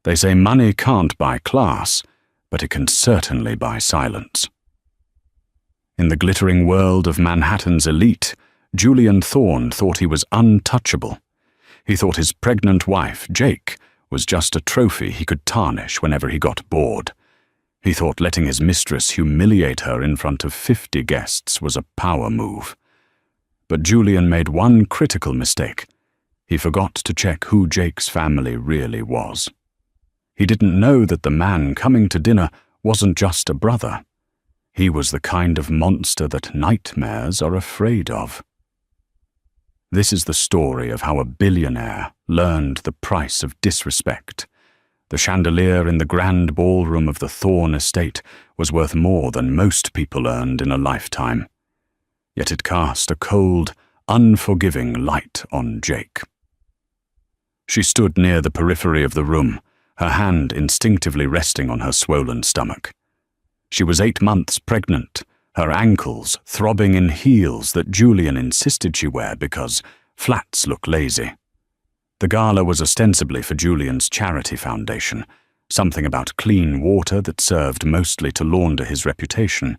They say money can't buy class, but it can certainly buy silence. In the glittering world of Manhattan's elite, Julian Thorne thought he was untouchable. He thought his pregnant wife, Jake, was just a trophy he could tarnish whenever he got bored. He thought letting his mistress humiliate her in front of 50 guests was a power move. But Julian made one critical mistake. He forgot to check who Jake's family really was. He didn't know that the man coming to dinner wasn't just a brother. He was the kind of monster that nightmares are afraid of. This is the story of how a billionaire learned the price of disrespect. The chandelier in the grand ballroom of the Thorne estate was worth more than most people earned in a lifetime. Yet it cast a cold, unforgiving light on Jake. She stood near the periphery of the room, her hand instinctively resting on her swollen stomach. She was 8 months pregnant, her ankles throbbing in heels that Julian insisted she wear because flats look lazy. The gala was ostensibly for Julian's charity foundation, something about clean water that served mostly to launder his reputation,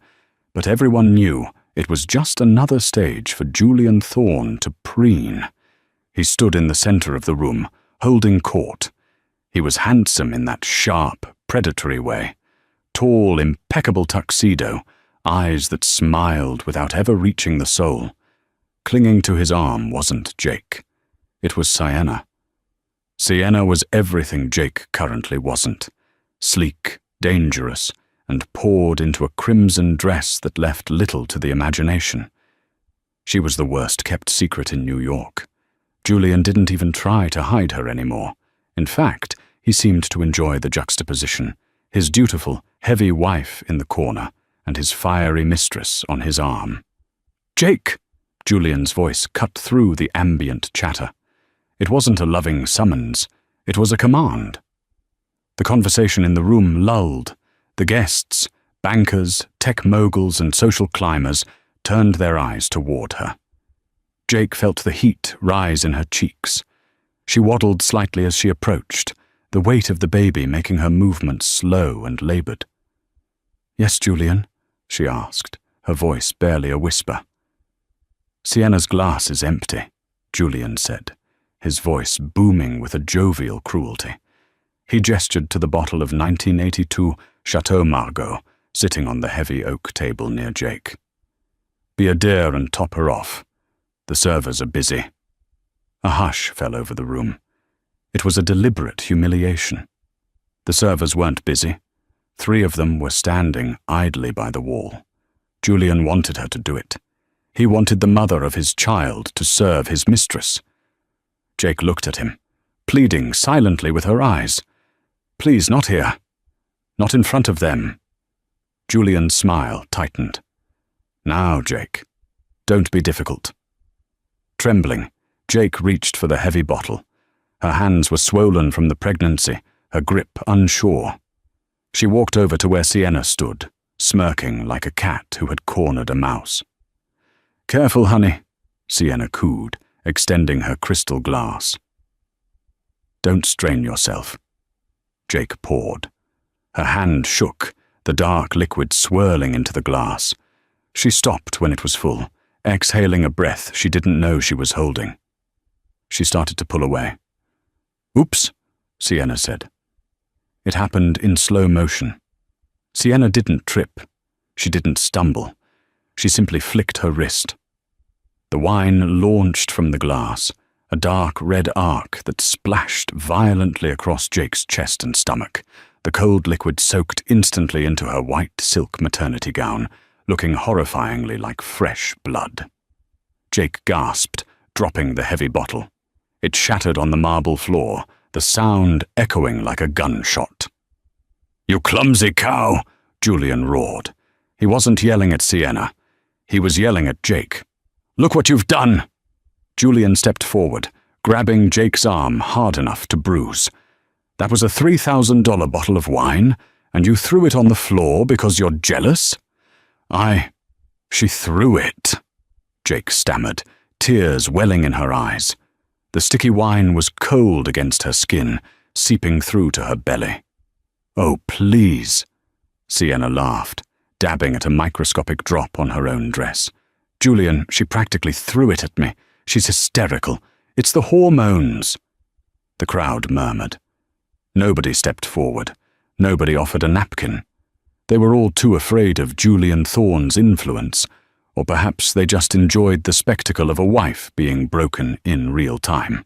but everyone knew it was just another stage for Julian Thorne to preen. He stood in the center of the room, holding court. He was handsome in that sharp, predatory way. Tall, impeccable tuxedo, eyes that smiled without ever reaching the soul. Clinging to his arm wasn't Jake. It was Sienna. Sienna was everything Jake currently wasn't. Sleek, dangerous, and poured into a crimson dress that left little to the imagination. She was the worst-kept secret in New York. Julian didn't even try to hide her anymore. In fact, he seemed to enjoy the juxtaposition, his dutiful, heavy wife in the corner, and his fiery mistress on his arm. "Jake!" Julian's voice cut through the ambient chatter. It wasn't a loving summons, it was a command. The conversation in the room lulled. The guests, bankers, tech moguls, and social climbers, turned their eyes toward her. Jake felt the heat rise in her cheeks. She waddled slightly as she approached, the weight of the baby making her movements slow and labored. "Yes, Julian?" she asked, her voice barely a whisper. "Sienna's glass is empty," Julian said, his voice booming with a jovial cruelty. He gestured to the bottle of 1982 Chateau Margaux sitting on the heavy oak table near Jake. "Be a dear and top her off. The servers are busy." A hush fell over the room. It was a deliberate humiliation. The servers weren't busy. 3 of them were standing idly by the wall. Julian wanted her to do it. He wanted the mother of his child to serve his mistress. Jake looked at him, pleading silently with her eyes. "Please, not here. Not in front of them." Julian's smile tightened. "Now, Jake, don't be difficult." Trembling, Jake reached for the heavy bottle. Her hands were swollen from the pregnancy, her grip unsure. She walked over to where Sienna stood, smirking like a cat who had cornered a mouse. "Careful, honey," Sienna cooed, extending her crystal glass. "Don't strain yourself." Jake poured. Her hand shook, the dark liquid swirling into the glass. She stopped when it was full, exhaling a breath she didn't know she was holding. She started to pull away. "Oops," Sienna said. It happened in slow motion. Sienna didn't trip. She didn't stumble. She simply flicked her wrist. The wine launched from the glass, a dark red arc that splashed violently across Jake's chest and stomach. The cold liquid soaked instantly into her white silk maternity gown, looking horrifyingly like fresh blood. Jake gasped, dropping the heavy bottle. It shattered on the marble floor, the sound echoing like a gunshot. "You clumsy cow!" Julian roared. He wasn't yelling at Sienna. He was yelling at Jake. "Look what you've done!" Julian stepped forward, grabbing Jake's arm hard enough to bruise. "That was a $3,000 bottle of wine, and you threw it on the floor because you're jealous?" She threw it," Jake stammered, tears welling in her eyes. The sticky wine was cold against her skin, seeping through to her belly. "Oh, please." Sienna laughed, dabbing at a microscopic drop on her own dress. "Julian, she practically threw it at me. She's hysterical. It's the hormones." The crowd murmured. Nobody stepped forward. Nobody offered a napkin. They were all too afraid of Julian Thorne's influence, or perhaps they just enjoyed the spectacle of a wife being broken in real time.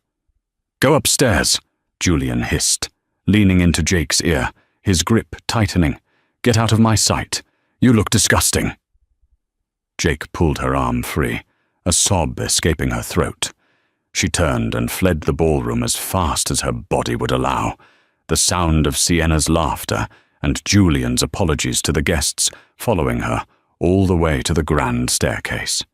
"Go upstairs," Julian hissed, leaning into Jake's ear, his grip tightening. "Get out of my sight. You look disgusting." Jake pulled her arm free, a sob escaping her throat. She turned and fled the ballroom as fast as her body would allow, the sound of Sienna's laughter and Julian's apologies to the guests following her all the way to the grand staircase.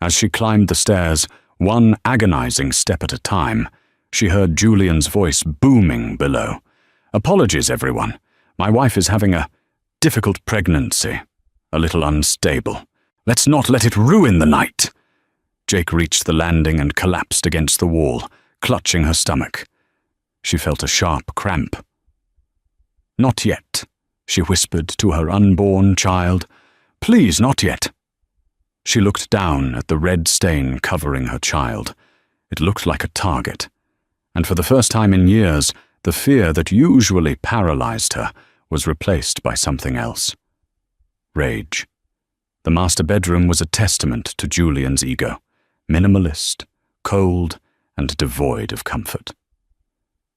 As she climbed the stairs, one agonizing step at a time, she heard Julian's voice booming below. "Apologies, everyone. My wife is having a difficult pregnancy, a little unstable. Let's not let it ruin the night." Jake reached the landing and collapsed against the wall, clutching her stomach. She felt a sharp cramp. "Not yet," she whispered to her unborn child. "Please, not yet." She looked down at the red stain covering her child. It looked like a target, and for the first time in years, the fear that usually paralyzed her was replaced by something else. Rage. The master bedroom was a testament to Julian's ego, minimalist, cold, and devoid of comfort.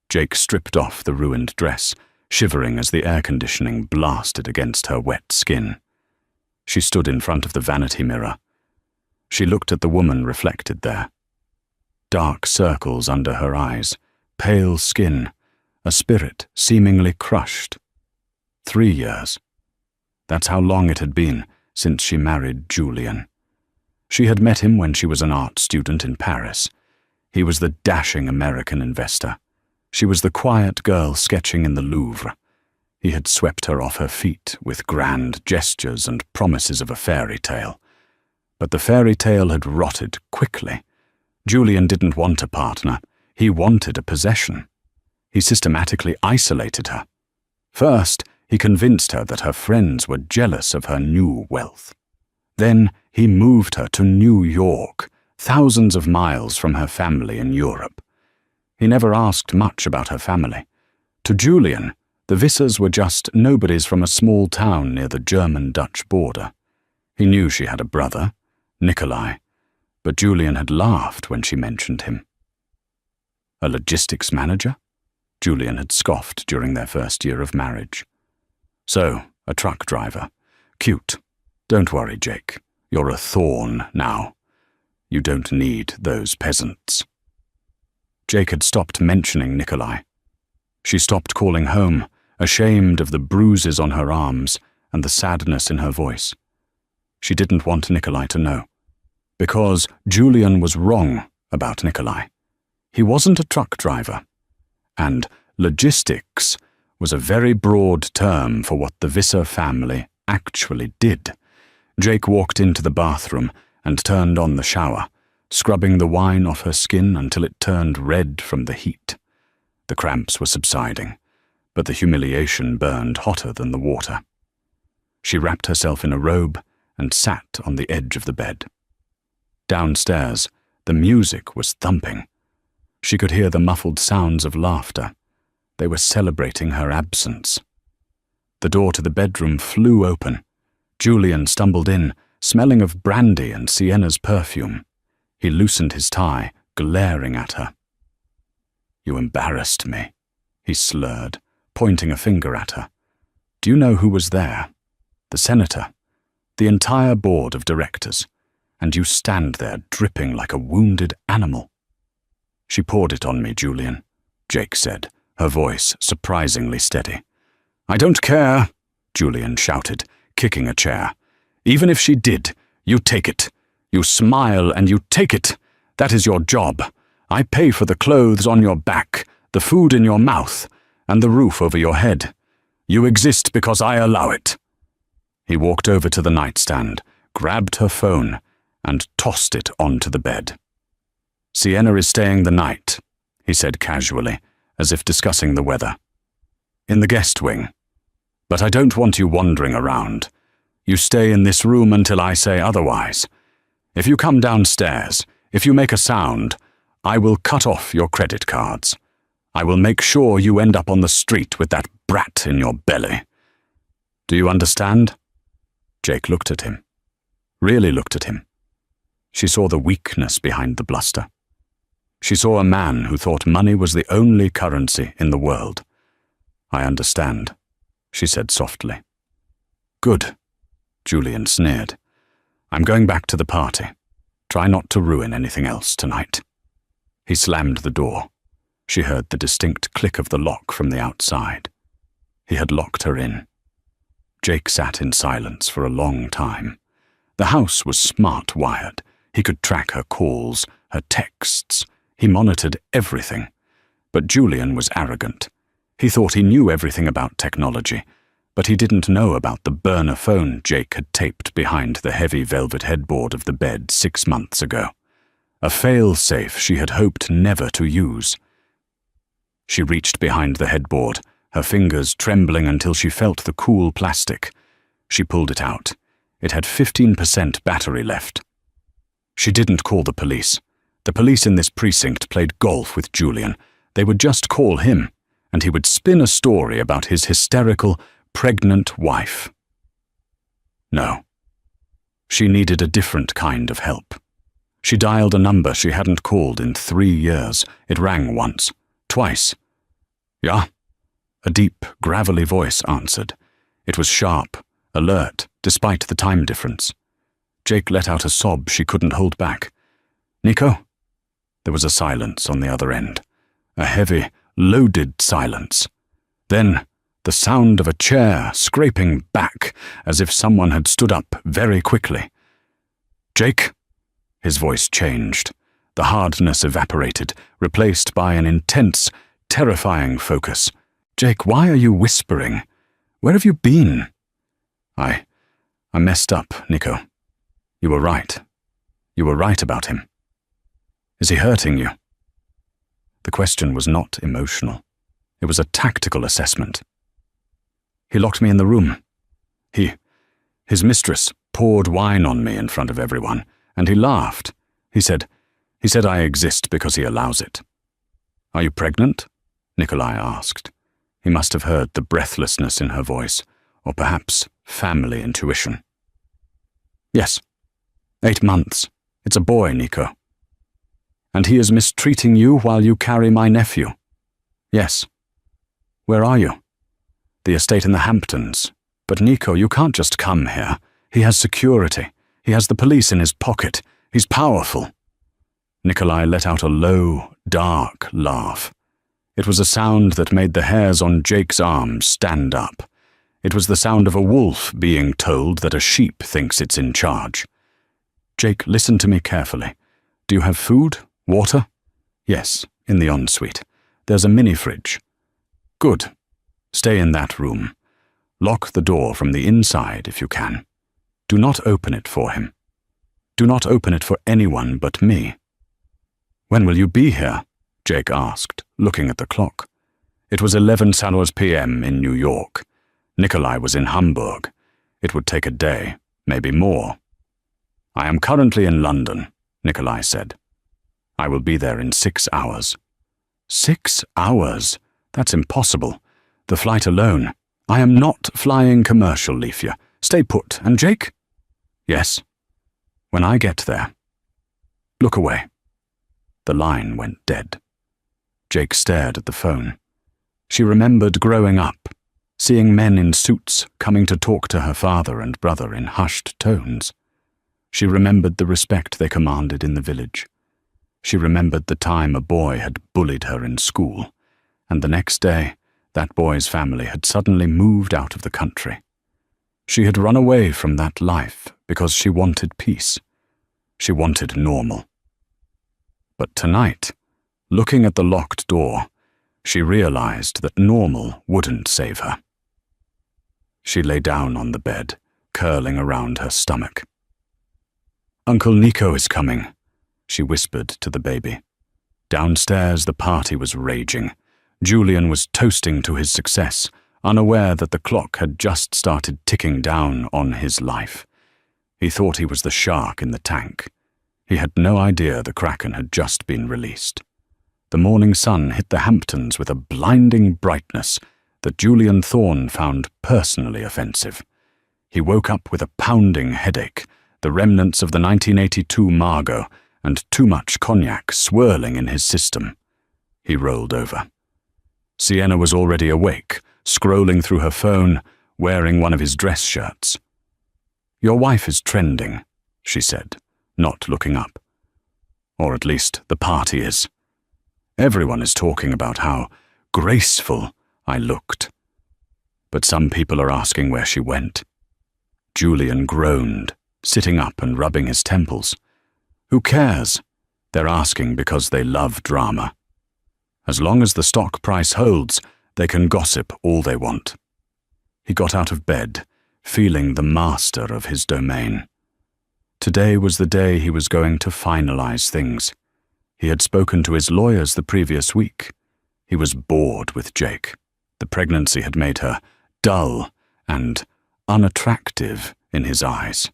Jake stripped off the ruined dress, shivering as the air conditioning blasted against her wet skin. She stood in front of the vanity mirror. She looked at the woman reflected there. Dark circles under her eyes, pale skin, a spirit seemingly crushed. 3 years. That's how long it had been since she married Julian. She had met him when she was an art student in Paris. He was the dashing American investor. She was the quiet girl sketching in the Louvre. He had swept her off her feet with grand gestures and promises of a fairy tale. But the fairy tale had rotted quickly. Julian didn't want a partner. He wanted a possession. He systematically isolated her. First, he convinced her that her friends were jealous of her new wealth. Then he moved her to New York, thousands of miles from her family in Europe. He never asked much about her family. To Julian, the Vissers were just nobodies from a small town near the German-Dutch border. He knew she had a brother, Nikolai, but Julian had laughed when she mentioned him. A logistics manager? Julian had scoffed during their first year of marriage. So, a truck driver. Cute. Don't worry, Jake. You're a thorn now. You don't need those peasants. Jake had stopped mentioning Nikolai. She stopped calling home, ashamed of the bruises on her arms and the sadness in her voice. She didn't want Nikolai to know. Because Julian was wrong about Nikolai. He wasn't a truck driver. And logistics was a very broad term for what the Visser family actually did. Jake walked into the bathroom and turned on the shower, scrubbing the wine off her skin until it turned red from the heat. The cramps were subsiding, but the humiliation burned hotter than the water. She wrapped herself in a robe and sat on the edge of the bed. Downstairs, the music was thumping. She could hear the muffled sounds of laughter. They were celebrating her absence. The door to the bedroom flew open. Julian stumbled in, smelling of brandy and Sienna's perfume. He loosened his tie, glaring at her. "You embarrassed me," he slurred, pointing a finger at her. "Do you know who was there? The senator, the entire board of directors, and you stand there dripping like a wounded animal." "She poured it on me, Julian," Jake said, her voice surprisingly steady. "I don't care," Julian shouted, kicking a chair. "Even if she did, you take it. You smile and you take it. That is your job. I pay for the clothes on your back, the food in your mouth, and the roof over your head. You exist because I allow it." He walked over to the nightstand, grabbed her phone, and tossed it onto the bed. "Sienna is staying the night," he said casually, as if discussing the weather. "In the guest wing. But I don't want you wandering around. You stay in this room until I say otherwise. If you come downstairs, if you make a sound, I will cut off your credit cards. I will make sure you end up on the street with that brat in your belly. Do you understand?" Jake looked at him. Really looked at him. She saw the weakness behind the bluster. She saw a man who thought money was the only currency in the world. "I understand," she said softly. "Good," Julian sneered. "I'm going back to the party. Try not to ruin anything else tonight." He slammed the door. She heard the distinct click of the lock from the outside. He had locked her in. Jake sat in silence for a long time. The house was smart-wired. He could track her calls, her texts. He monitored everything. But Julian was arrogant. He thought he knew everything about technology, but he didn't know about the burner phone Jake had taped behind the heavy velvet headboard of the bed 6 months ago. A fail-safe she had hoped never to use. She reached behind the headboard, her fingers trembling until she felt the cool plastic. She pulled it out. It had 15% battery left. She didn't call the police. The police in this precinct played golf with Julian. They would just call him, and he would spin a story about his hysterical, pregnant wife. No. She needed a different kind of help. She dialed a number she hadn't called in 3 years. It rang once, twice. "Yeah?" A deep, gravelly voice answered. It was sharp, alert, despite the time difference. Jake let out a sob she couldn't hold back. "Nico?" There was a silence on the other end. A heavy, loaded silence. Then, the sound of a chair scraping back as if someone had stood up very quickly. "Jake?" His voice changed. The hardness evaporated, replaced by an intense, terrifying focus. "Jake, why are you whispering? Where have you been?" I messed up, Nico. You were right. You were right about him. Is he hurting you?" The question was not emotional. It was a tactical assessment. "He locked me in the room. His mistress poured wine on me in front of everyone, and he laughed. He said I exist because he allows it." "Are you pregnant?" Nikolai asked. He must have heard the breathlessness in her voice, or perhaps family intuition. "Yes. 8 months. It's a boy, Nico." "And he is mistreating you while you carry my nephew?" "Yes." "Where are you?" "The estate in the Hamptons. But Nico, you can't just come here. He has security. He has the police in his pocket. He's powerful." Nikolai let out a low, dark laugh. It was a sound that made the hairs on Jake's arms stand up. It was the sound of a wolf being told that a sheep thinks it's in charge. "Jake, listen to me carefully. Do you have food? Water?" "Yes, in the ensuite. There's a mini-fridge." "Good. Stay in that room. Lock the door from the inside if you can. Do not open it for him. Do not open it for anyone but me." "When will you be here?" Jake asked, looking at the clock. It was 11 p.m. in New York. Nikolai was in Hamburg. It would take a day, maybe more. "I am currently in London," Nikolai said. "I will be there in 6 hours." 6 hours? That's impossible. The flight alone. "I am not flying commercial, Lefia. Stay put. And Jake?" "Yes." "When I get there." "Look away." The line went dead. Jake stared at the phone. She remembered growing up, seeing men in suits coming to talk to her father and brother in hushed tones. She remembered the respect they commanded in the village. She remembered the time a boy had bullied her in school, and the next day, that boy's family had suddenly moved out of the country. She had run away from that life because she wanted peace. She wanted normal. But tonight, looking at the locked door, she realized that normal wouldn't save her. She lay down on the bed, curling around her stomach. "Uncle Nico is coming," she whispered to the baby. Downstairs the party was raging. Julian was toasting to his success, unaware that the clock had just started ticking down on his life. He thought he was the shark in the tank. He had no idea the Kraken had just been released. The morning sun hit the Hamptons with a blinding brightness that Julian Thorne found personally offensive. He woke up with a pounding headache, the remnants of the 1982 Margot, and too much cognac swirling in his system. He rolled over. Sienna was already awake, scrolling through her phone, wearing one of his dress shirts. "Your wife is trending," she said, not looking up. "Or at least the party is. Everyone is talking about how graceful I looked. But some people are asking where she went." Julian groaned, sitting up and rubbing his temples. Who cares? They're asking because they love drama. As long as the stock price holds, they can gossip all they want. He got out of bed, feeling the master of his domain. Today was the day he was going to finalize things. He had spoken to his lawyers the previous week. He was bored with Jake. The pregnancy had made her dull and unattractive in his eyes.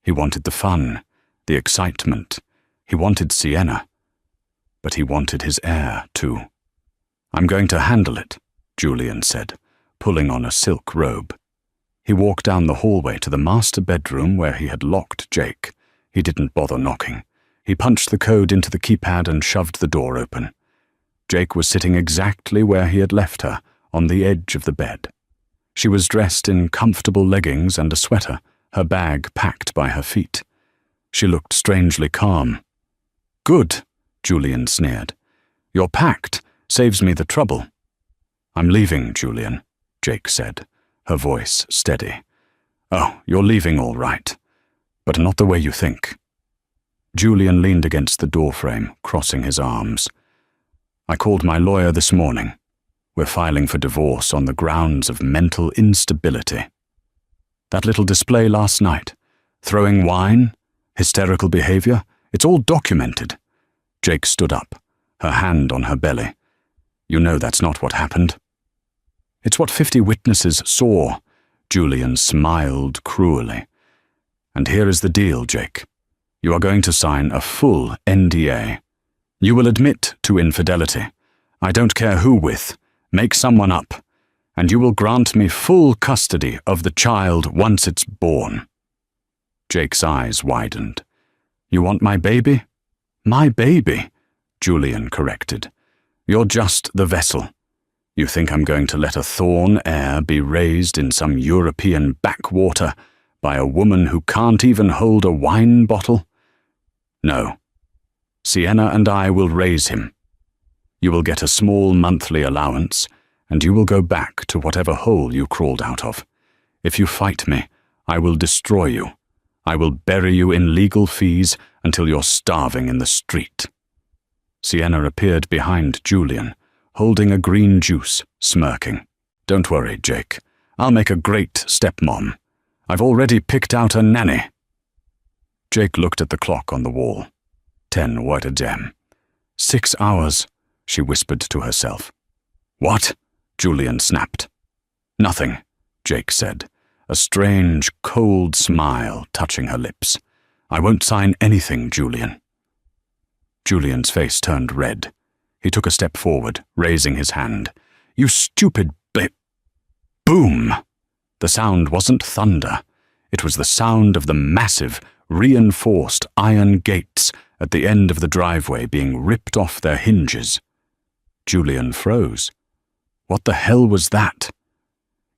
He wanted the fun, the excitement. He wanted Sienna. But he wanted his heir, too. "I'm going to handle it," Julian said, pulling on a silk robe. He walked down the hallway to the master bedroom where he had locked Jake. He didn't bother knocking. He punched the code into the keypad and shoved the door open. Jake was sitting exactly where he had left her, on the edge of the bed. She was dressed in comfortable leggings and a sweater, her bag packed by her feet. She looked strangely calm. "Good," Julian sneered. "You're packed. Saves me the trouble." "I'm leaving, Julian," Jake said, her voice steady. "Oh, you're leaving all right, but not the way you think." Julian leaned against the doorframe, crossing his arms. "I called my lawyer this morning. We're filing for divorce on the grounds of mental instability. That little display last night, throwing wine, hysterical behavior, it's all documented." Jake stood up, her hand on her belly. "You know that's not what happened." "It's what 50 witnesses saw," Julian smiled cruelly. "And here is the deal, Jake. You are going to sign a full NDA. You will admit to infidelity. I don't care who with. Make someone up. And you will grant me full custody of the child once it's born." Jake's eyes widened. "You want my baby?" "My baby," Julian corrected. "You're just the vessel. You think I'm going to let a Thorne heir be raised in some European backwater by a woman who can't even hold a wine bottle? No. Sienna and I will raise him. You will get a small monthly allowance, and you will go back to whatever hole you crawled out of. If you fight me, I will destroy you. I will bury you in legal fees until you're starving in the street." Sienna appeared behind Julian, holding a green juice, smirking. "Don't worry, Jake. I'll make a great stepmom. I've already picked out a nanny." Jake looked at the clock on the wall. 10 what a dem. 6 hours, she whispered to herself. "What?" Julian snapped. "Nothing," Jake said, a strange, cold smile touching her lips. "I won't sign anything, Julian." Julian's face turned red. He took a step forward, raising his hand. "You stupid Boom! The sound wasn't thunder. It was the sound of the massive, reinforced iron gates at the end of the driveway being ripped off their hinges. Julian froze. What the hell was that?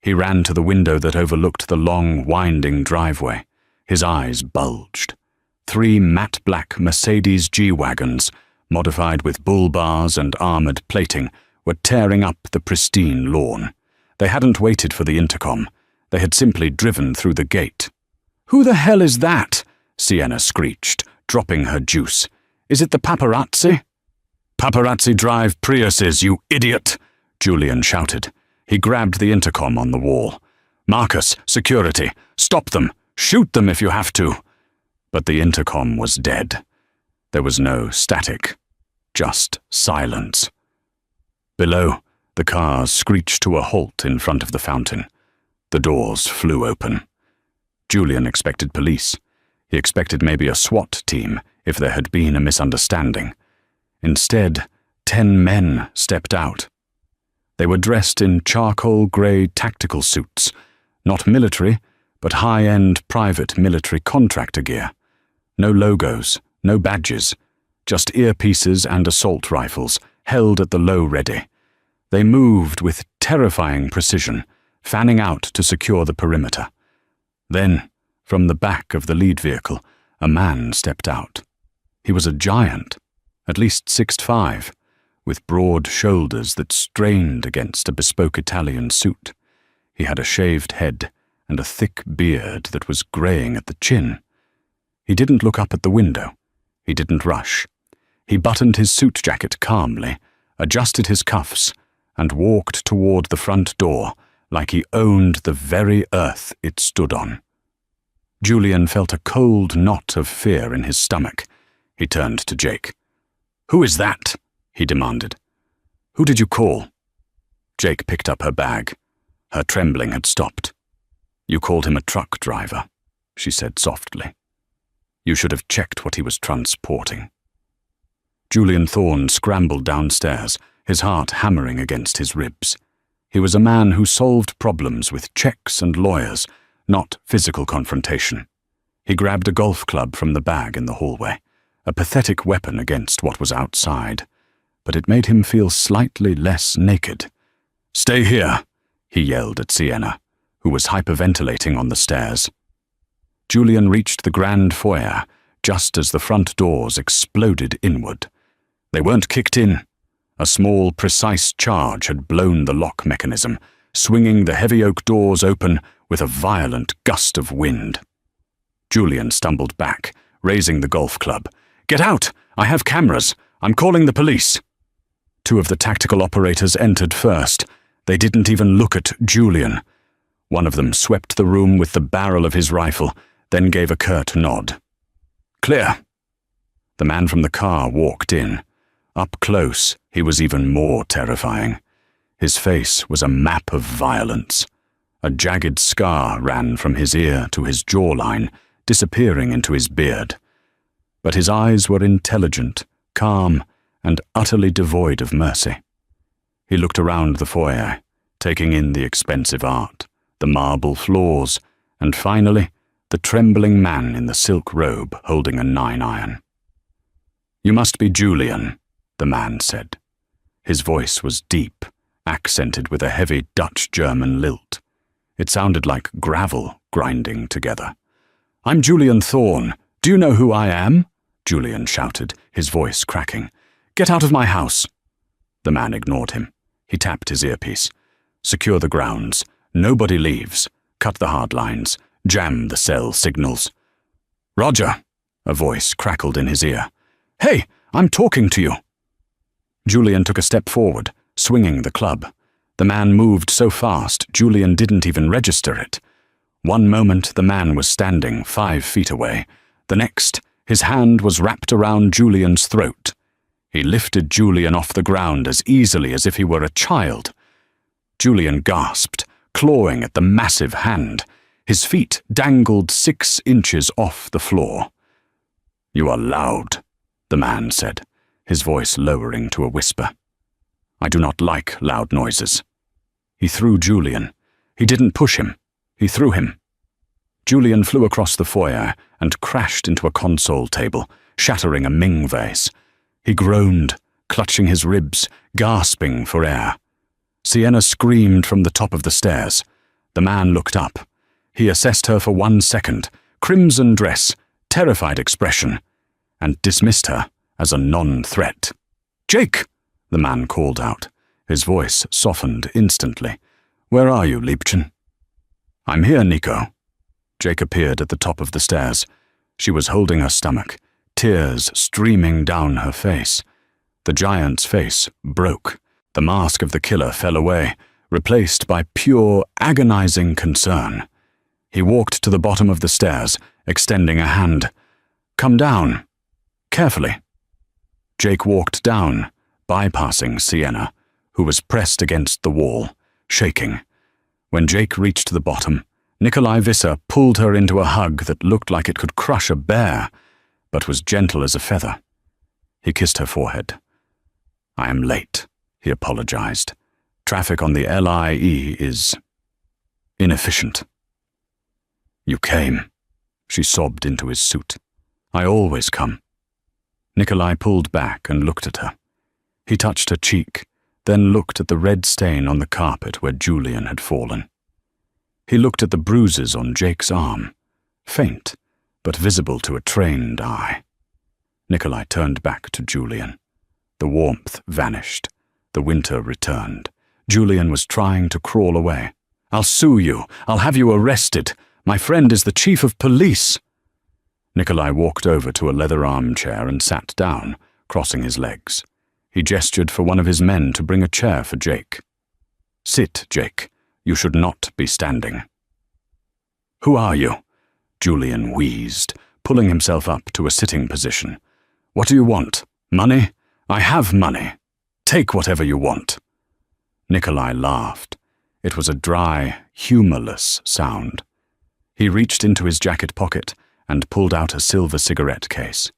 He ran to the window that overlooked the long, winding driveway. His eyes bulged. 3 matte black Mercedes G-Wagons, modified with bull bars and armored plating, were tearing up the pristine lawn. They hadn't waited for the intercom. They had simply driven through the gate. "Who the hell is that?" Sienna screeched, dropping her juice. "Is it the paparazzi?" "Paparazzi drive Priuses, you idiot!" Julian shouted. He grabbed the intercom on the wall. "Marcus, security, stop them! Shoot them if you have to!" But the intercom was dead. There was no static, just silence. Below, The car screeched to a halt in front of the fountain. The doors flew open. Julian expected police. He expected maybe a SWAT team if there had been a misunderstanding. Instead, 10 men stepped out. They were dressed in charcoal grey tactical suits, not military, but high-end private military contractor gear. No logos, no badges, just earpieces and assault rifles held at the low ready. They moved with terrifying precision, fanning out to secure the perimeter. Then, from the back of the lead vehicle, a man stepped out. He was a giant, at least 6'5", with broad shoulders that strained against a bespoke Italian suit. He had a shaved head and a thick beard that was greying at the chin. He didn't look up at the window. He didn't rush. He buttoned his suit jacket calmly, adjusted his cuffs, and walked toward the front door like he owned the very earth it stood on. Julian felt a cold knot of fear in his stomach. He turned to Jake. "Who is that?" he demanded. "Who did you call?" Jake picked up her bag. Her trembling had stopped. "You called him a truck driver," she said softly. "You should have checked what he was transporting." Julian Thorne scrambled downstairs, his heart hammering against his ribs. He was a man who solved problems with checks and lawyers, not physical confrontation. He grabbed a golf club from the bag in the hallway, a pathetic weapon against what was outside, but it made him feel slightly less naked. "Stay here," he yelled at Sienna, who was hyperventilating on the stairs. Julian reached the grand foyer just as the front doors exploded inward. They weren't kicked in. A small, precise charge had blown the lock mechanism, swinging the heavy oak doors open with a violent gust of wind. Julian stumbled back, raising the golf club. "Get out! I have cameras! I'm calling the police!" 2 of the tactical operators entered first. They didn't even look at Julian. One of them swept the room with the barrel of his rifle, then gave a curt nod. "Clear." The man from the car walked in. Up close, he was even more terrifying. His face was a map of violence. A jagged scar ran from his ear to his jawline, disappearing into his beard. But his eyes were intelligent, calm, and utterly devoid of mercy. He looked around the foyer, taking in the expensive art, the marble floors, and finally, the trembling man in the silk robe holding a 9-iron. "You must be Julian," the man said. His voice was deep, accented with a heavy Dutch-German lilt. It sounded like gravel grinding together. "I'm Julian Thorne. Do you know who I am?" Julian shouted, his voice cracking. "Get out of my house." The man ignored him. He tapped his earpiece. "Secure the grounds. Nobody leaves. Cut the hard lines. Jam the cell signals." "Roger," a voice crackled in his ear. "Hey, I'm talking to you." Julian took a step forward, swinging the club. The man moved so fast, Julian didn't even register it. One moment the man was standing 5 feet away. The next, his hand was wrapped around Julian's throat. He lifted Julian off the ground as easily as if he were a child. Julian gasped, clawing at the massive hand. His feet dangled 6 inches off the floor. "You are loud," the man said, his voice lowering to a whisper. "I do not like loud noises." He threw Julian. He didn't push him. He threw him. Julian flew across the foyer and crashed into a console table, shattering a Ming vase. He groaned, clutching his ribs, gasping for air. Sienna screamed from the top of the stairs. The man looked up. He assessed her for 1 second, crimson dress, terrified expression, and dismissed her as a non-threat. "Jake!" the man called out. His voice softened instantly. "Where are you, Liebchen?" "I'm here, Nico." Jake appeared at the top of the stairs. She was holding her stomach, tears streaming down her face. The giant's face broke. The mask of the killer fell away, replaced by pure, agonizing concern. He walked to the bottom of the stairs, extending a hand. "Come down. Carefully." Jake walked down, bypassing Sienna, who was pressed against the wall, shaking. When Jake reached the bottom, Nikolai Visser pulled her into a hug that looked like it could crush a bear, but was gentle as a feather. He kissed her forehead. "I am late," he apologized. "Traffic on the LIE is inefficient." "You came," she sobbed into his suit. "I always come." Nikolai pulled back and looked at her. He touched her cheek, then looked at the red stain on the carpet where Julian had fallen. He looked at the bruises on Jake's arm, faint, but visible to a trained eye. Nikolai turned back to Julian. The warmth vanished. The winter returned. Julian was trying to crawl away. "I'll sue you. I'll have you arrested. My friend is the chief of police." Nikolai walked over to a leather armchair and sat down, crossing his legs. He gestured for one of his men to bring a chair for Jake. "Sit, Jake. You should not be standing." "Who are you?" Julian wheezed, pulling himself up to a sitting position. "What do you want? Money? I have money. Take whatever you want." Nikolai laughed. It was a dry, humorless sound. He reached into his jacket pocket and pulled out a silver cigarette case.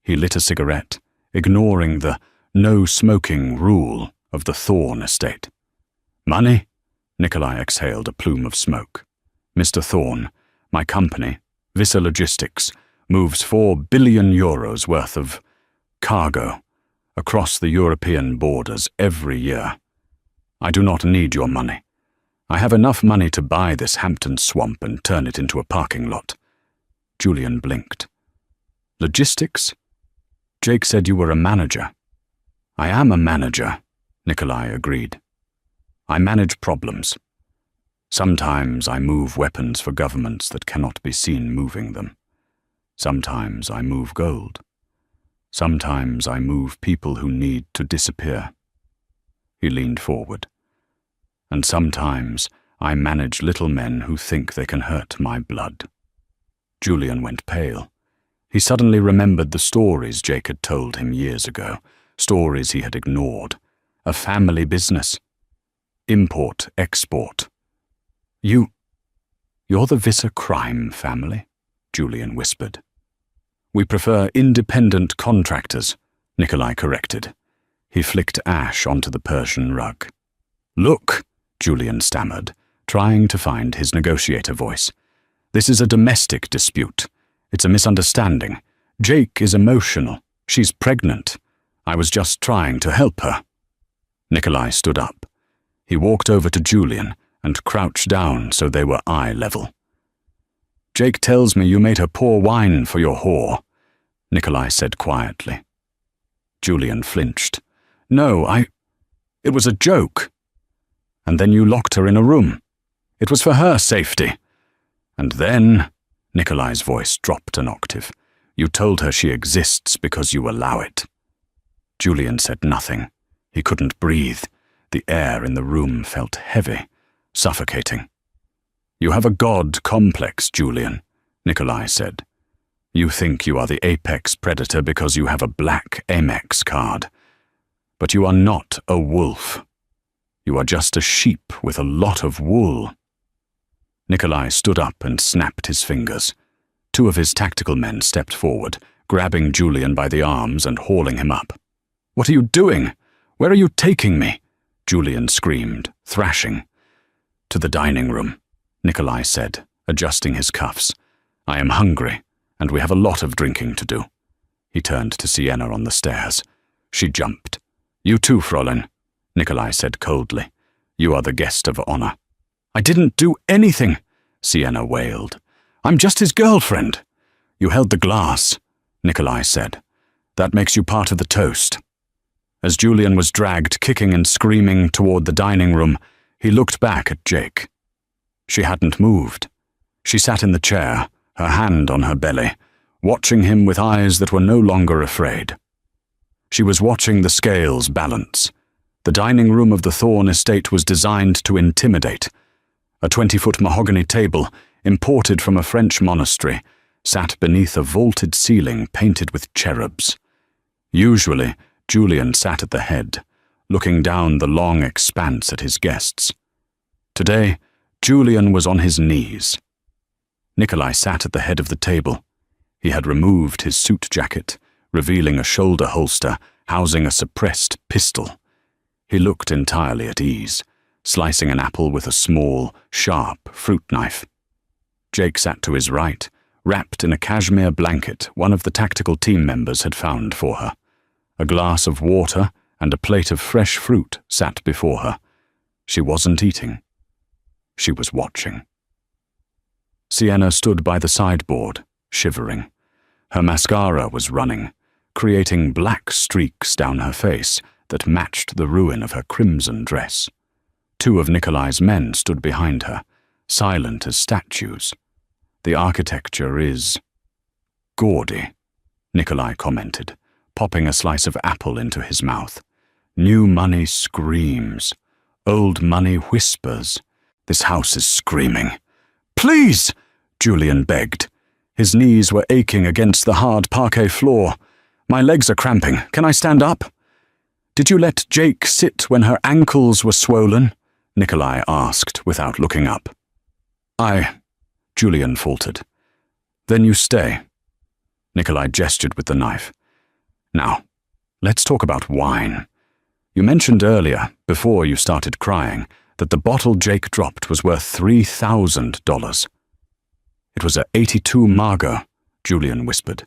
He lit a cigarette, ignoring the no-smoking rule of the Thorn estate. "Money?" Nikolai exhaled a plume of smoke. "Mr. Thorn, my company, Visser Logistics, moves €4 billion worth of cargo across the European borders every year. I do not need your money. I have enough money to buy this Hampton swamp and turn it into a parking lot." Julian blinked. "Logistics? Jake said you were a manager." "I am a manager," Nikolai agreed. "I manage problems. Sometimes I move weapons for governments that cannot be seen moving them. Sometimes I move gold. Sometimes I move people who need to disappear." He leaned forward. "And sometimes I manage little men who think they can hurt my blood." Julian went pale. He suddenly remembered the stories Jake had told him years ago, stories he had ignored. A family business. Import, export. You're the Visser crime family?" Julian whispered. "We prefer independent contractors," Nikolai corrected. He flicked ash onto the Persian rug. "Look," Julian stammered, trying to find his negotiator voice. "This is a domestic dispute. It's a misunderstanding. Jake is emotional. She's pregnant. I was just trying to help her." Nikolai stood up. He walked over to Julian and crouched down so they were eye level. "Jake tells me you made her pour wine for your whore," Nikolai said quietly. Julian flinched. "No, it was a joke. And then you locked her in a room. It was for her safety. And then," Nikolai's voice dropped an octave, "you told her she exists because you allow it." Julian said nothing. He couldn't breathe. The air in the room felt heavy, suffocating. "You have a god complex, Julian," Nikolai said. "You think you are the apex predator because you have a black Amex card. But you are not a wolf. You are just a sheep with a lot of wool." Nikolai stood up and snapped his fingers. Two of his tactical men stepped forward, grabbing Julian by the arms and hauling him up. "What are you doing? Where are you taking me?" Julian screamed, thrashing. "To the dining room," Nikolai said, adjusting his cuffs. "I am hungry, and we have a lot of drinking to do." He turned to Sienna on the stairs. She jumped. "You too, Fräulein," Nikolai said coldly. "You are the guest of honor." "I didn't do anything," Sienna wailed. "I'm just his girlfriend." "You held the glass," Nikolai said. "That makes you part of the toast." As Julian was dragged kicking and screaming toward the dining room, he looked back at Jake. She hadn't moved. She sat in the chair, her hand on her belly, watching him with eyes that were no longer afraid. She was watching the scales balance. The dining room of the Thorn estate was designed to intimidate. A 20-foot mahogany table, imported from a French monastery, sat beneath a vaulted ceiling painted with cherubs. Usually, Julian sat at the head, looking down the long expanse at his guests. Today, Julian was on his knees. Nikolai sat at the head of the table. He had removed his suit jacket, revealing a shoulder holster housing a suppressed pistol. He looked entirely at ease, slicing an apple with a small, sharp fruit knife. Jake sat to his right, wrapped in a cashmere blanket one of the tactical team members had found for her. A glass of water and a plate of fresh fruit sat before her. She wasn't eating. She was watching. Sienna stood by the sideboard, shivering. Her mascara was running, creating black streaks down her face that matched the ruin of her crimson dress. Two of Nikolai's men stood behind her, silent as statues. The architecture is gaudy, Nikolai commented, popping a slice of apple into his mouth. New money screams. Old money whispers. This house is screaming. Please, Julian begged. His knees were aching against the hard parquet floor. My legs are cramping. Can I stand up? Did you let Jake sit when her ankles were swollen? Nikolai asked without looking up. Julian faltered. Then you stay. Nikolai gestured with the knife. Now, let's talk about wine. You mentioned earlier, before you started crying, that the bottle Jake dropped was worth $3,000. It was a 82 Margot, Julian whispered.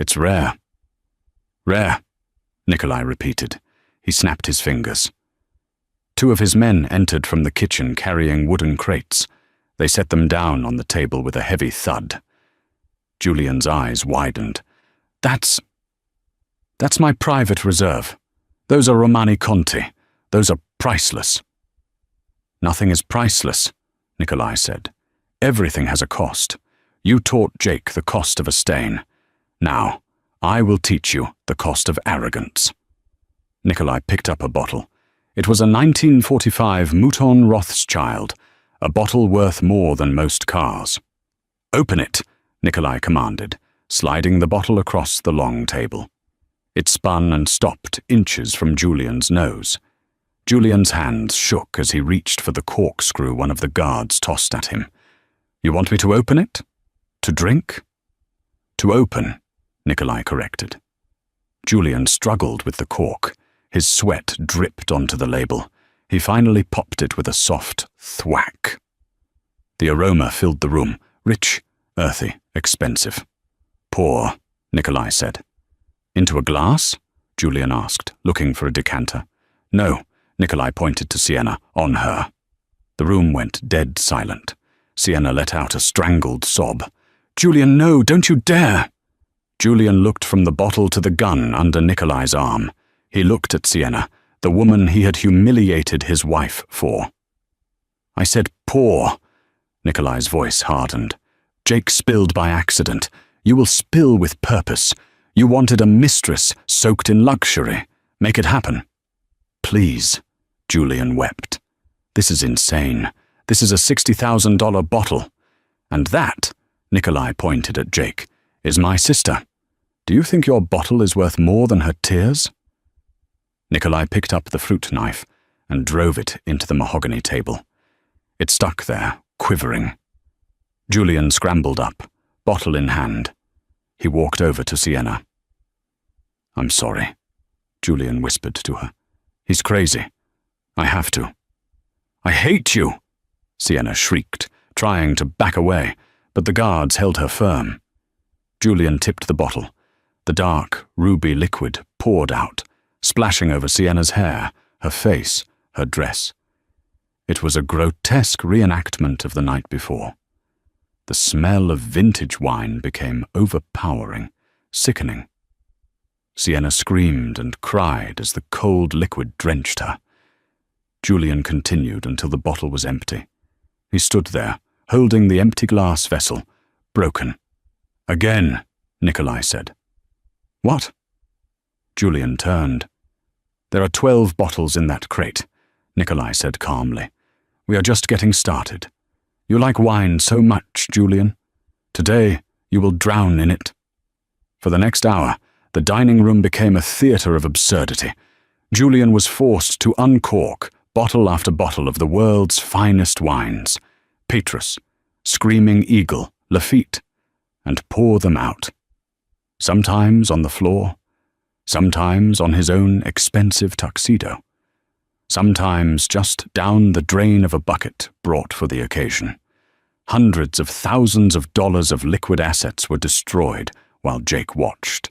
It's rare. Rare, Nikolai repeated. He snapped his fingers. Two of his men entered from the kitchen carrying wooden crates. They set them down on the table with a heavy thud. Julian's eyes widened. That's my private reserve. Those are Romani Conti. Those are priceless. Nothing is priceless, Nikolai said. Everything has a cost. You taught Jake the cost of a stain. Now, I will teach you the cost of arrogance. Nikolai picked up a bottle. It was a 1945 Mouton Rothschild, a bottle worth more than most cars. Open it, Nikolai commanded, sliding the bottle across the long table. It spun and stopped inches from Julian's nose. Julian's hands shook as he reached for the corkscrew one of the guards tossed at him. You want me to open it? To drink? To open, Nikolai corrected. Julian struggled with the cork. His sweat dripped onto the label. He finally popped it with a soft thwack. The aroma filled the room, rich, earthy, expensive. Pour, Nikolai said. Into a glass? Julian asked, looking for a decanter. No, Nikolai pointed to Sienna, on her. The room went dead silent. Sienna let out a strangled sob. Julian, no, don't you dare! Julian looked from the bottle to the gun under Nikolai's arm. He looked at Sienna, the woman he had humiliated his wife for. I said, pour. Nikolai's voice hardened. Jake spilled by accident. You will spill with purpose. You wanted a mistress soaked in luxury. Make it happen. Please, Julian wept. This is insane. This is a $60,000 bottle. And that, Nikolai pointed at Jake, is my sister. Do you think your bottle is worth more than her tears? Nikolai picked up the fruit knife and drove it into the mahogany table. It stuck there, quivering. Julian scrambled up, bottle in hand. He walked over to Sienna. I'm sorry, Julian whispered to her. He's crazy. I have to. I hate you, Sienna shrieked, trying to back away, but the guards held her firm. Julian tipped the bottle. The dark, ruby liquid poured out, splashing over Sienna's hair, her face, her dress. It was a grotesque reenactment of the night before. The smell of vintage wine became overpowering, sickening. Sienna screamed and cried as the cold liquid drenched her. Julian continued until the bottle was empty. He stood there, holding the empty glass vessel, broken. Again, Nikolai said. What? Julian turned. There are 12 bottles in that crate, Nikolai said calmly. We are just getting started. You like wine so much, Julian. Today, you will drown in it. For the next hour, the dining room became a theater of absurdity. Julian was forced to uncork bottle after bottle of the world's finest wines, Petrus, Screaming Eagle, Lafitte, and pour them out. Sometimes on the floor, sometimes on his own expensive tuxedo, sometimes just down the drain of a bucket brought for the occasion. Hundreds of thousands of dollars of liquid assets were destroyed while Jake watched.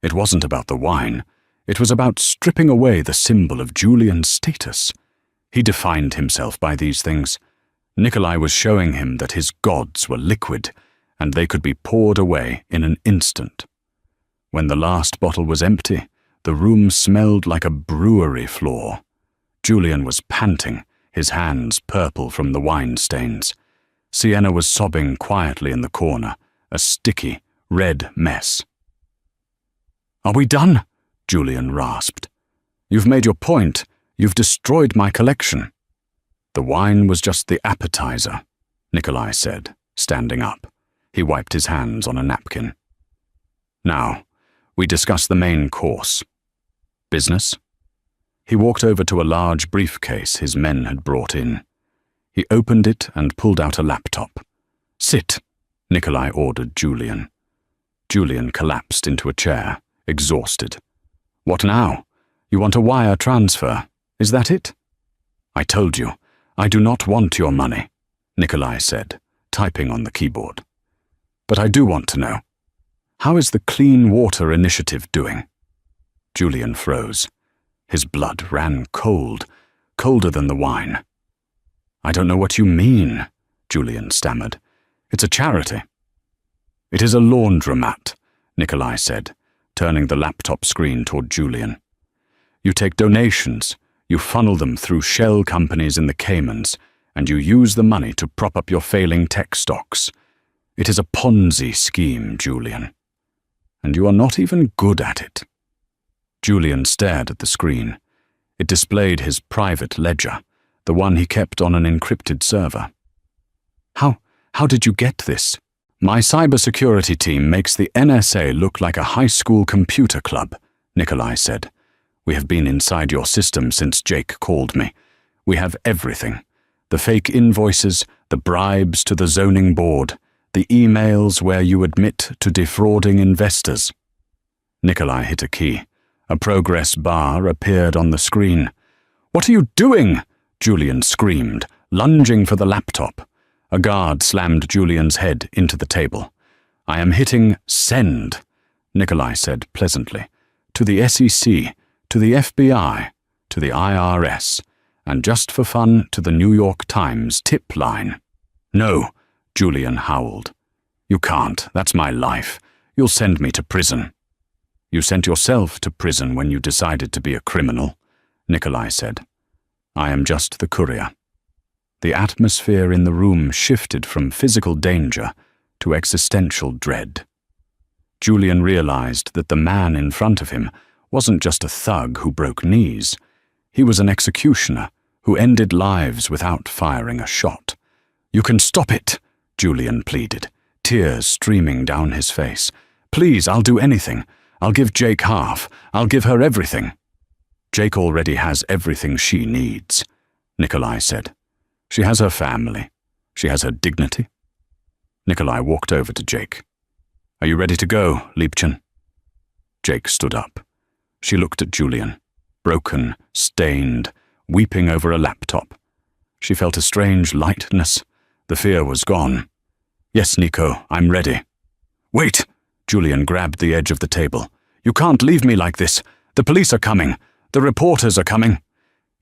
It wasn't about the wine. It was about stripping away the symbol of Julian's status. He defined himself by these things. Nikolai was showing him that his gods were liquid, and they could be poured away in an instant. When the last bottle was empty, the room smelled like a brewery floor. Julian was panting, his hands purple from the wine stains. Sienna was sobbing quietly in the corner, a sticky, red mess. "Are we done?" Julian rasped. "You've made your point. You've destroyed my collection." "The wine was just the appetizer," Nikolai said, standing up. He wiped his hands on a napkin. "Now, we discuss the main course. Business?" He walked over to a large briefcase his men had brought in. He opened it and pulled out a laptop. "Sit," Nikolai ordered Julian. Julian collapsed into a chair, exhausted. "What now? You want a wire transfer? Is that it?" "I told you, I do not want your money," Nikolai said, typing on the keyboard. "But I do want to know. How is the Clean Water Initiative doing?" Julian froze. His blood ran cold, colder than the wine. "I don't know what you mean," Julian stammered. "It's a charity." "It is a laundromat," Nikolai said, turning the laptop screen toward Julian. "You take donations, you funnel them through shell companies in the Caymans, and you use the money to prop up your failing tech stocks. It is a Ponzi scheme, Julian. And you are not even good at it." Julian stared at the screen. It displayed his private ledger, the one he kept on an encrypted server. How did you get this?" "My cybersecurity team makes the NSA look like a high school computer club," Nikolai said. "We have been inside your system since Jake called me. We have everything. The fake invoices, the bribes to the zoning board, the emails where you admit to defrauding investors." Nikolai hit a key. A progress bar appeared on the screen. "What are you doing?" Julian screamed, lunging for the laptop. A guard slammed Julian's head into the table. "I am hitting send," Nikolai said pleasantly. "To the SEC, to the FBI, to the IRS, and just for fun to the New York Times tip line." "No," Julian howled. "You can't. That's my life. You'll send me to prison." "You sent yourself to prison when you decided to be a criminal," Nikolai said. "I am just the courier." The atmosphere in the room shifted from physical danger to existential dread. Julian realized that the man in front of him wasn't just a thug who broke knees. He was an executioner who ended lives without firing a shot. "You can stop it," Julian pleaded, tears streaming down his face. "Please, I'll do anything. I'll give Jake half. I'll give her everything." "Jake already has everything she needs," Nikolai said. "She has her family. She has her dignity." Nikolai walked over to Jake. "Are you ready to go, Liebchen?" Jake stood up. She looked at Julian, broken, stained, weeping over a laptop. She felt a strange lightness. The fear was gone. "Yes, Nico, I'm ready." "Wait!" Julian grabbed the edge of the table. "You can't leave me like this. The police are coming. The reporters are coming."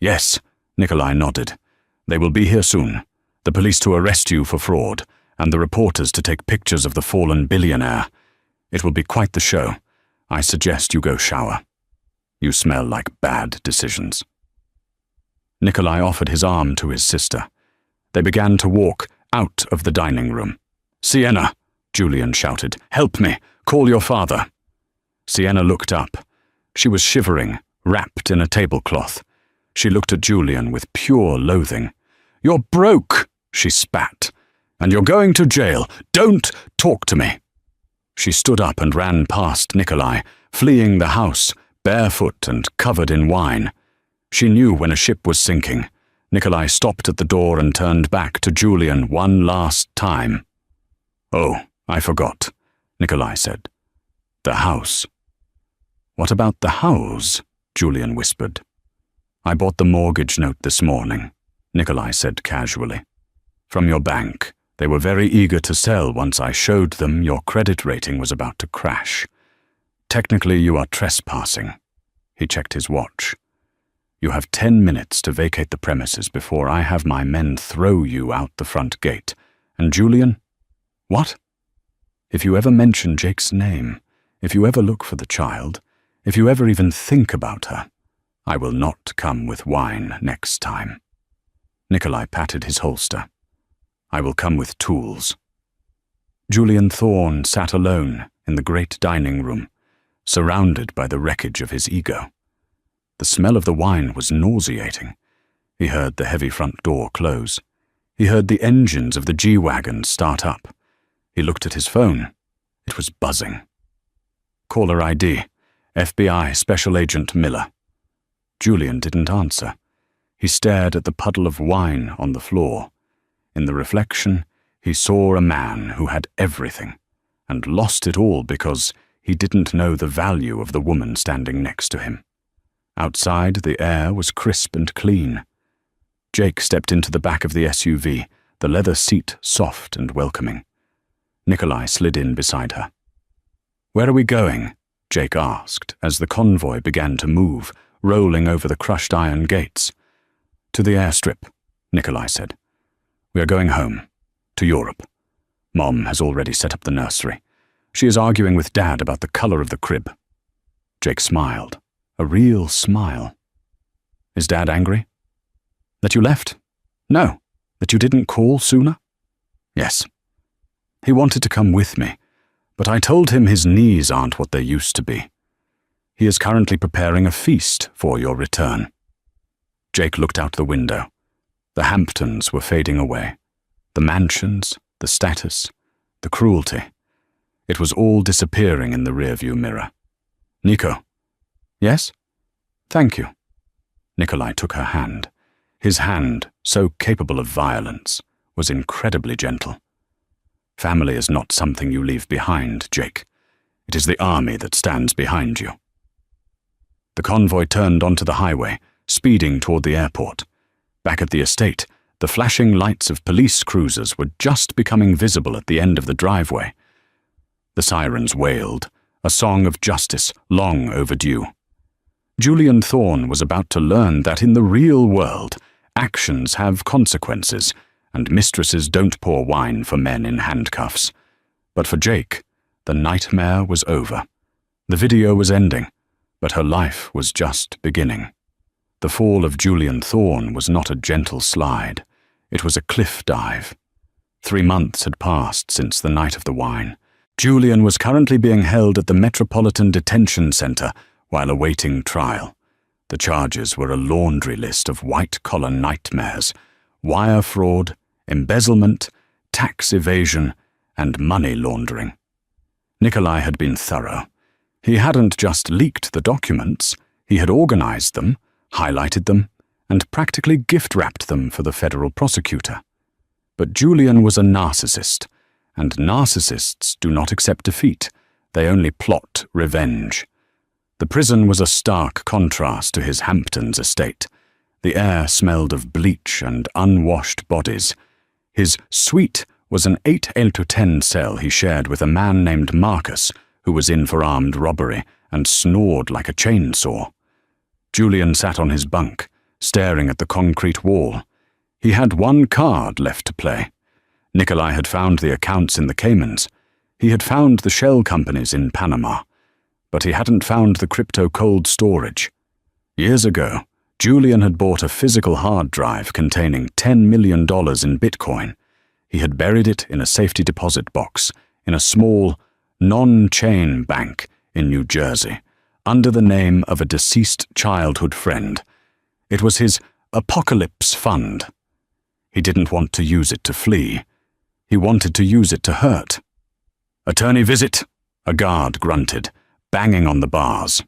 "Yes," Nikolai nodded. "They will be here soon. The police to arrest you for fraud, and the reporters to take pictures of the fallen billionaire. It will be quite the show. I suggest you go shower. You smell like bad decisions." Nikolai offered his arm to his sister. They began to walk out of the dining room. "Sienna!" Julian shouted. "Help me! Call your father!" Sienna looked up. She was shivering, wrapped in a tablecloth. She looked at Julian with pure loathing. "You're broke," she spat. "And you're going to jail. Don't talk to me." She stood up and ran past Nikolai, fleeing the house, barefoot and covered in wine. She knew when a ship was sinking. Nikolai stopped at the door and turned back to Julian one last time. "Oh, I forgot," Nikolai said. "The house." "What about the house?" Julian whispered. "I bought the mortgage note this morning," Nikolai said casually. "From your bank. They were very eager to sell once I showed them your credit rating was about to crash. Technically, you are trespassing." He checked his watch. "You have 10 minutes to vacate the premises before I have my men throw you out the front gate. And Julian?" "What?" "If you ever mention Jake's name, if you ever look for the child, if you ever even think about her, I will not come with wine next time." Nikolai patted his holster. "I will come with tools." Julian Thorne sat alone in the great dining room, surrounded by the wreckage of his ego. The smell of the wine was nauseating. He heard the heavy front door close. He heard the engines of the G-Wagon start up. He looked at his phone. It was buzzing. Caller ID, FBI Special Agent Miller. Julian didn't answer. He stared at the puddle of wine on the floor. In the reflection, he saw a man who had everything, and lost it all because he didn't know the value of the woman standing next to him. Outside, the air was crisp and clean. Jake stepped into the back of the SUV, the leather seat soft and welcoming. Nikolai slid in beside her. "Where are we going?" Jake asked as the convoy began to move, rolling over the crushed iron gates. "To the airstrip," Nikolai said. "We are going home, to Europe. Mom has already set up the nursery. She is arguing with Dad about the color of the crib." Jake smiled, a real smile. "Is Dad angry?" "That you left?" "No. That you didn't call sooner?" "Yes. He wanted to come with me, but I told him his knees aren't what they used to be. He is currently preparing a feast for your return." Jake looked out the window. The Hamptons were fading away. The mansions, the status, the cruelty. It was all disappearing in the rearview mirror. "Nico." "Yes?" "Thank you." Nikolai took her hand. His hand, so capable of violence, was incredibly gentle. "Family is not something you leave behind, Jake. It is the army that stands behind you." The convoy turned onto the highway, speeding toward the airport. Back at the estate, the flashing lights of police cruisers were just becoming visible at the end of the driveway. The sirens wailed, a song of justice long overdue. Julian Thorne was about to learn that in the real world, actions have consequences, and mistresses don't pour wine for men in handcuffs. But for Jake, the nightmare was over. The video was ending, but her life was just beginning. The fall of Julian Thorne was not a gentle slide. It was a cliff dive. 3 months had passed since the night of the wine. Julian was currently being held at the Metropolitan Detention Center while awaiting trial. The charges were a laundry list of white-collar nightmares: wire fraud, embezzlement, tax evasion, and money laundering. Nikolai had been thorough. He hadn't just leaked the documents, he had organized them, highlighted them, and practically gift-wrapped them for the federal prosecutor. But Julian was a narcissist, and narcissists do not accept defeat. They only plot revenge. The prison was a stark contrast to his Hamptons estate. The air smelled of bleach and unwashed bodies. His suite was an 8-10 cell he shared with a man named Marcus, who was in for armed robbery and snored like a chainsaw. Julian sat on his bunk, staring at the concrete wall. He had one card left to play. Nikolai had found the accounts in the Caymans. He had found the shell companies in Panama. But he hadn't found the crypto cold storage. Years ago, Julian had bought a physical hard drive containing $10 million in Bitcoin. He had buried it in a safety deposit box in a small, non-chain bank in New Jersey, under the name of a deceased childhood friend. It was his apocalypse fund. He didn't want to use it to flee. He wanted to use it to hurt. "Attorney visit," a guard grunted, banging on the bars.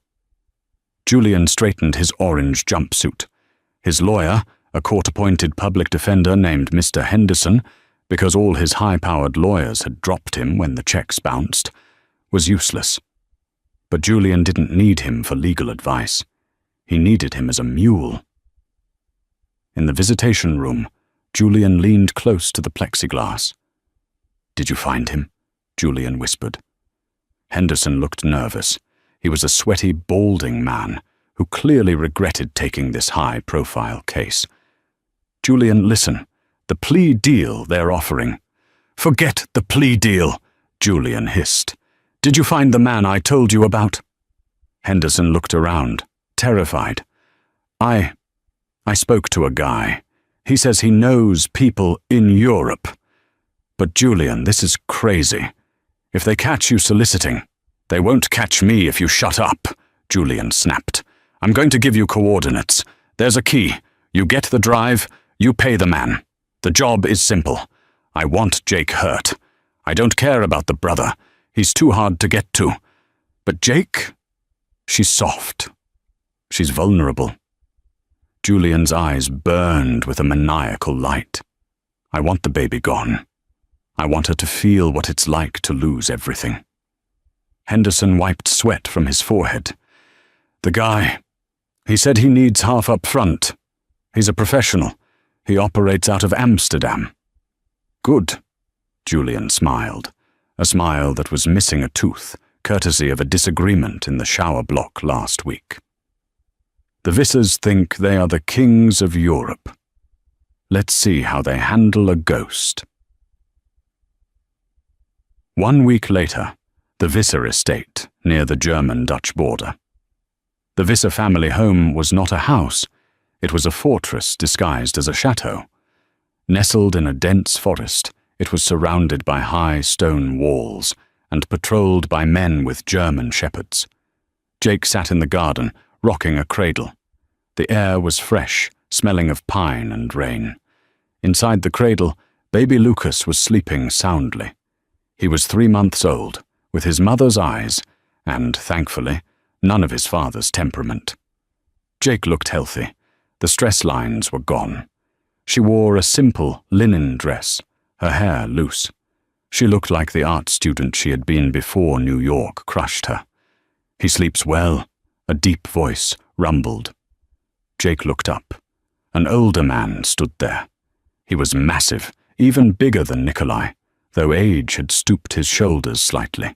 Julian straightened his orange jumpsuit. His lawyer, a court-appointed public defender named Mr. Henderson, because all his high-powered lawyers had dropped him when the checks bounced, was useless. But Julian didn't need him for legal advice. He needed him as a mule. In the visitation room, Julian leaned close to the plexiglass. "Did you find him?" Julian whispered. Henderson looked nervous. He was a sweaty, balding man who clearly regretted taking this high-profile case. "Julian, listen. The plea deal they're offering." "Forget the plea deal," Julian hissed. "Did you find the man I told you about?" Henderson looked around, terrified. I spoke to a guy. He says he knows people in Europe. But Julian, this is crazy. If they catch you soliciting, they won't catch me if you shut up," Julian snapped. "I'm going to give you coordinates. There's a key. You get the drive, you pay the man. The job is simple. I want Jake hurt. I don't care about the brother. He's too hard to get to. But Jake? She's soft. She's vulnerable." Julian's eyes burned with a maniacal light. "I want the baby gone. I want her to feel what it's like to lose everything." Henderson wiped sweat from his forehead. "The guy, he said he needs half up front. He's a professional. He operates out of Amsterdam." "Good," Julian smiled, a smile that was missing a tooth, courtesy of a disagreement in the shower block last week. "The Vissers think they are the kings of Europe. Let's see how they handle a ghost." 1 week later, the Visser estate, near the German-Dutch border. The Visser family home was not a house. It was a fortress disguised as a chateau. Nestled in a dense forest, it was surrounded by high stone walls and patrolled by men with German shepherds. Jake sat in the garden, rocking a cradle. The air was fresh, smelling of pine and rain. Inside the cradle, baby Lucas was sleeping soundly. He was 3 months old, with his mother's eyes, and, thankfully, none of his father's temperament. Jake looked healthy. The stress lines were gone. She wore a simple linen dress, her hair loose. She looked like the art student she had been before New York crushed her. "He sleeps well," a deep voice rumbled. Jake looked up. An older man stood there. He was massive, even bigger than Nikolai, though age had stooped his shoulders slightly.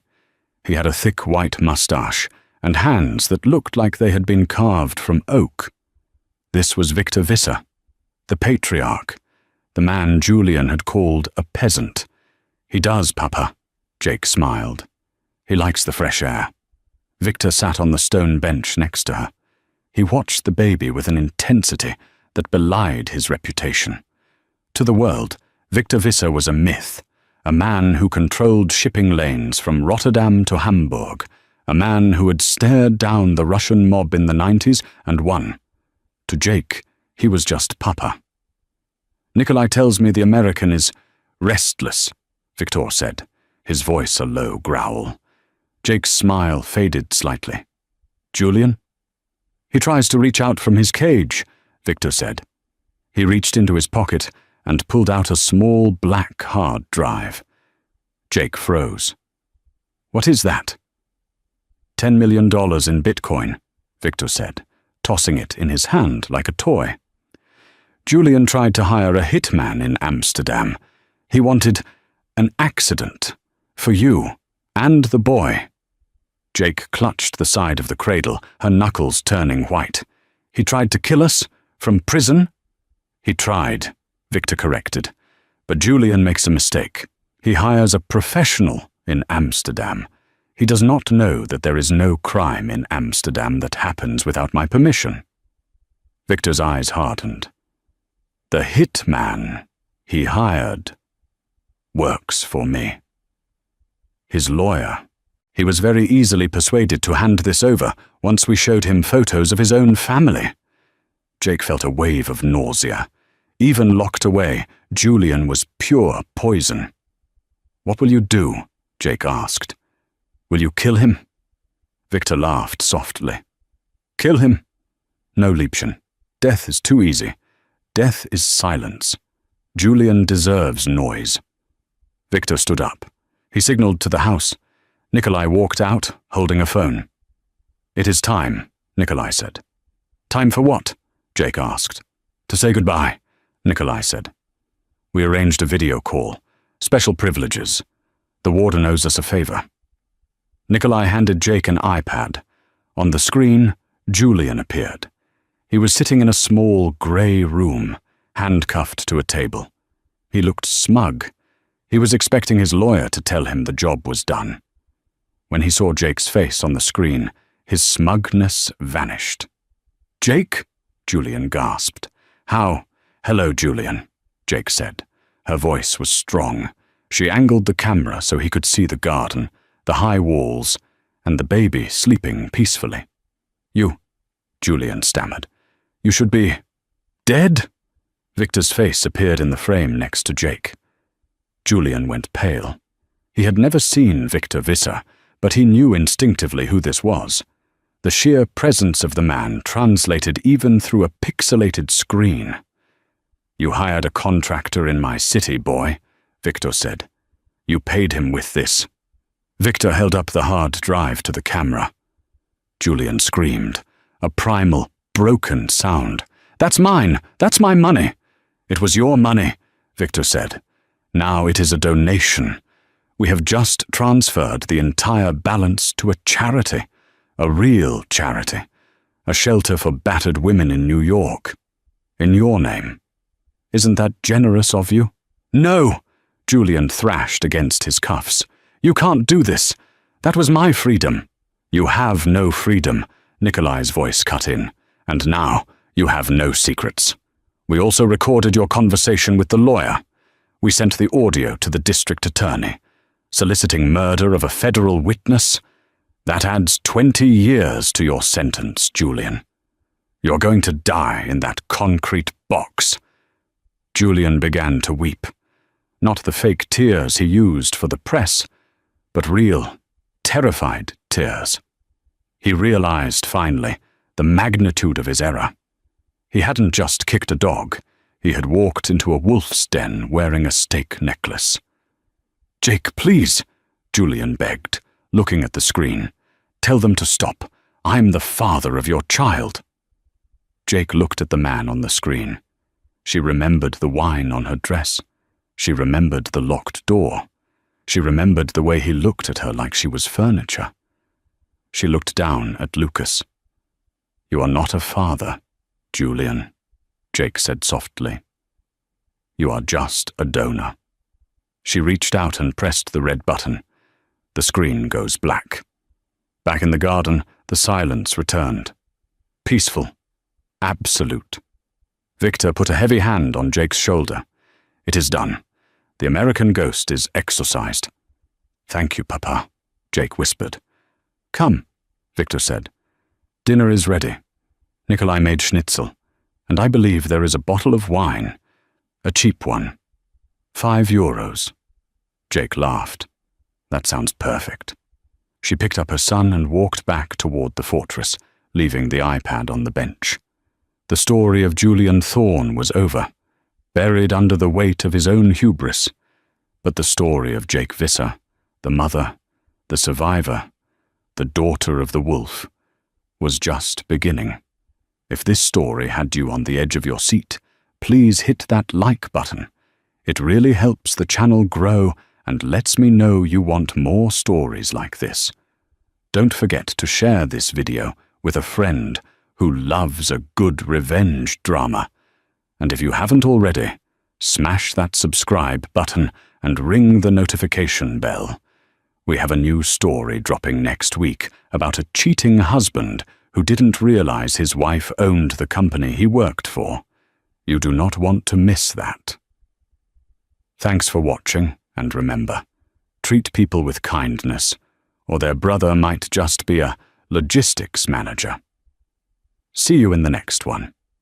He had a thick white mustache and hands that looked like they had been carved from oak. This was Victor Visser, the patriarch, the man Julian had called a peasant. "He does, Papa," Jake smiled. "He likes the fresh air." Victor sat on the stone bench next to her. He watched the baby with an intensity that belied his reputation. To the world, Victor Visser was a myth, a man who controlled shipping lanes from Rotterdam to Hamburg, a man who had stared down the Russian mob in the 90s and won. To Jake, he was just Papa. "Nikolai tells me the American is restless," Victor said, his voice a low growl. Jake's smile faded slightly. "Julian?" "He tries to reach out from his cage," Victor said. He reached into his pocket and pulled out a small black hard drive. Jake froze. "What is that?" $10 million in Bitcoin, Victor said, tossing it in his hand like a toy. "Julian tried to hire a hitman in Amsterdam. He wanted an accident for you and the boy." Jake clutched the side of the cradle, her knuckles turning white. "He tried to kill us? From prison?" "He tried," Victor corrected. "But Julian makes a mistake. He hires a professional in Amsterdam. He does not know that there is no crime in Amsterdam that happens without my permission." Victor's eyes hardened. "The hitman he hired works for me." His lawyer. He was very easily persuaded to hand this over once we showed him photos of his own family. Jake felt a wave of nausea. Even locked away, Julian was pure poison. "What will you do?" Jake asked. "Will you kill him?" Victor laughed softly. Kill him. No, Liebchen. Death is too easy. Death is silence. Julian deserves noise. Victor stood up. He signaled to the house. Nikolai walked out, holding a phone. It is time, Nikolai said. Time for what? Jake asked. To say goodbye, Nikolai said. We arranged a video call. Special privileges. The warden owes us a favor. Nikolai handed Jake an iPad. On the screen, Julian appeared. He was sitting in a small, grey room, handcuffed to a table. He looked smug. He was expecting his lawyer to tell him the job was done. When he saw Jake's face on the screen, his smugness vanished. Jake? Julian gasped. How? Hello, Julian, Jake said. Her voice was strong. She angled the camera so he could see the garden, the high walls, and the baby sleeping peacefully. You, Julian stammered. You should be dead? Victor's face appeared in the frame next to Jake. Julian went pale. He had never seen Victor Visser, but he knew instinctively who this was. The sheer presence of the man translated even through a pixelated screen. You hired a contractor in my city, boy, Victor said. You paid him with this. Victor held up the hard drive to the camera. Julian screamed, a primal, broken sound. That's mine! That's my money! It was your money, Victor said. Now it is a donation. We have just transferred the entire balance to a charity, a real charity, a shelter for battered women in New York. In your name. Isn't that generous of you? No! Julian thrashed against his cuffs. You can't do this. That was my freedom. You have no freedom, Nikolai's voice cut in. And now you have no secrets. We also recorded your conversation with the lawyer. We sent the audio to the district attorney. Soliciting murder of a federal witness? That adds 20 years to your sentence, Julian. You're going to die in that concrete box. Julian began to weep. Not the fake tears he used for the press, but real, terrified tears. He realized, finally, the magnitude of his error. He hadn't just kicked a dog. He had walked into a wolf's den wearing a stake necklace. Jake, please, Julian begged, looking at the screen. Tell them to stop. I'm the father of your child. Jake looked at the man on the screen. She remembered the wine on her dress. She remembered the locked door. She remembered the way he looked at her like she was furniture. She looked down at Lucas. You are not a father, Julian, Jake said softly. You are just a donor. She reached out and pressed the red button. The screen goes black. Back in the garden, the silence returned. Peaceful. Absolute. Victor put a heavy hand on Jake's shoulder. It is done. The American ghost is exorcised. Thank you, Papa, Jake whispered. Come, Victor said. Dinner is ready. Nikolai made schnitzel, and I believe there is a bottle of wine. A cheap one. €5. Jake laughed. That sounds perfect. She picked up her son and walked back toward the fortress, leaving the iPad on the bench. The story of Julian Thorne was over, buried under the weight of his own hubris. But the story of Jake Visser, the mother, the survivor, the daughter of the wolf, was just beginning. If this story had you on the edge of your seat, please hit that like button. It really helps the channel grow and lets me know you want more stories like this. Don't forget to share this video with a friend who loves a good revenge drama. And if you haven't already, smash that subscribe button and ring the notification bell. We have a new story dropping next week about a cheating husband who didn't realize his wife owned the company he worked for. You do not want to miss that. Thanks for watching, and remember, treat people with kindness, or their brother might just be a logistics manager. See you in the next one.